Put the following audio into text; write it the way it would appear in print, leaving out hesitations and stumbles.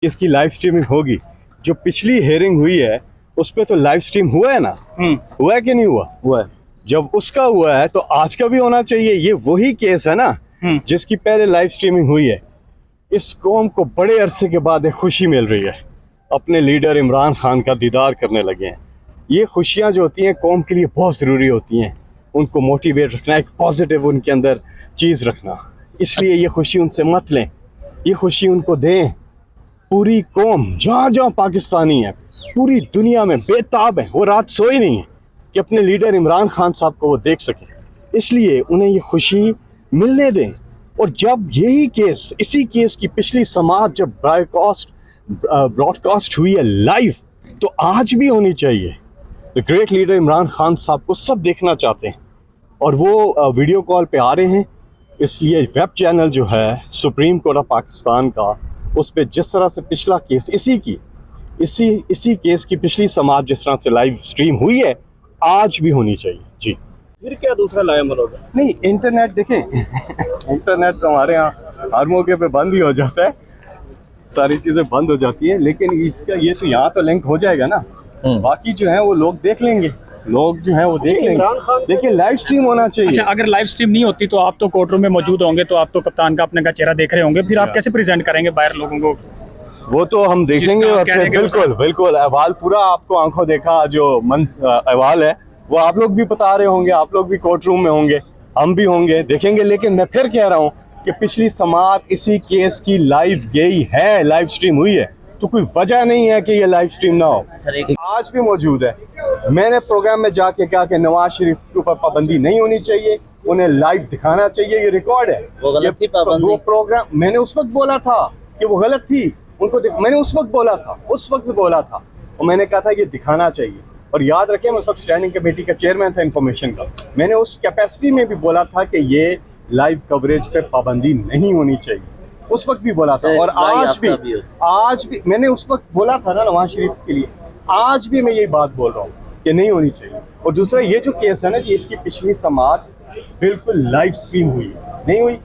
इसकी live streaming होगी। जो पिछली हेयरिंग हुई है उस पर तो लाइव स्ट्रीम हुआ है ना, हुआ है कि नहीं हुआ है। जब उसका हुआ है तो आज का भी होना चाहिए। ये वही केस है ना जिसकी पहले लाइव स्ट्रीमिंग हुई है। इस कौम को बड़े अरसे के बाद एक खुशी मिल रही है, अपने लीडर इमरान खान का दीदार करने लगे हैं। ये खुशियाँ जो होती हैं कौम के लिए बहुत ज़रूरी होती हैं, उनको मोटिवेट रखना, एक पॉजिटिव उनके अंदर चीज़ रखना। इसलिए ये खुशी उनसे मत लें, ये खुशी उनको दें। पूरी कौम जहाँ जहाँ पाकिस्तानी है पूरी दुनिया में बेताब है, वो रात सोई नहीं है कि अपने लीडर इमरान खान साहब को वो देख सकें। इसलिए उन्हें ये खुशी मिलने दें। और जब यही केस, इसी केस की पिछली समाअत जब ब्रॉडकास्ट हुई है लाइव, तो आज भी होनी चाहिए। The great leader Imran Khan साहब को सब देखना चाहते हैं और वो वीडियो कॉल पे आ रहे हैं। इसलिए वेब चैनल जो है सुप्रीम कोर्ट ऑफ पाकिस्तान का, उस पर जिस तरह से पिछला केस इसी केस की पिछली समाअत जिस तरह से लाइव स्ट्रीम हुई है, आज भी होनी चाहिए। जी फिर क्या दूसरा लाया मरोगा? नहीं, इंटरनेट देखें इंटरनेट तो हमारे यहाँ हर मौके पे बंद ही हो जाता है, सारी चीज़ें बंद हो जाती है, लेकिन इसका ये तो यहाँ तो लिंक हो जाएगा ना, बाकी जो है वो लोग देख लेंगे, लोग जो है वो देख लेंगे। लेकिन लाइव स्ट्रीम होना चाहिए। अच्छा, अगर लाइव स्ट्रीम नहीं होती तो आप तो कोर्ट रूम में मौजूद होंगे, तो आप तो कप्तान का अपने का चेहरा देख रहे होंगे, फिर आप कैसे प्रेजेंट करेंगे बाहर लोगों को? वो तो हम देखेंगे और फिर बिल्कुल अहवाल पूरा आपको आंखों देखा जो अहवाल है वो आप लोग भी बता रहे होंगे, आप लोग भी कोर्ट रूम में होंगे, हम भी होंगे, देखेंगे। लेकिन मैं फिर कह रहा हूँ कि पिछली समाअत इसी केस की लाइव गई है, लाइव स्ट्रीम हुई है, तो कोई वजह नहीं है कि ये लाइव स्ट्रीम ना हो। आज भी मौजूद है। मैंने प्रोग्राम में जाके कहा कि नवाज शरीफ के ऊपर पाबंदी नहीं होनी चाहिए, उन्हें लाइव दिखाना चाहिए, ये रिकॉर्ड है। वो गलत थी पाबंदी। वो प्रोग्राम मैंने उस वक्त बोला था कि वो गलत थी, उनको मैंने उस वक्त बोला था और मैंने कहा था ये दिखाना चाहिए। और याद रखें, मैं उस वक्त स्टैंडिंग कमेटी का चेयरमैन था इंफॉर्मेशन का, मैंने उस कैपेसिटी में भी बोला था कि ये लाइव कवरेज पे पाबंदी नहीं होनी चाहिए, उस वक्त भी बोला था। और आज भी मैंने उस वक्त बोला था ना नवाज शरीफ के लिए, आज भी मैं यही बात बोल रहा हूँ कि नहीं होनी चाहिए। और दूसरा ये जो केस है ना जी, इसकी पिछली समाअत बिल्कुल लाइव स्ट्रीम हुई, नहीं हुई।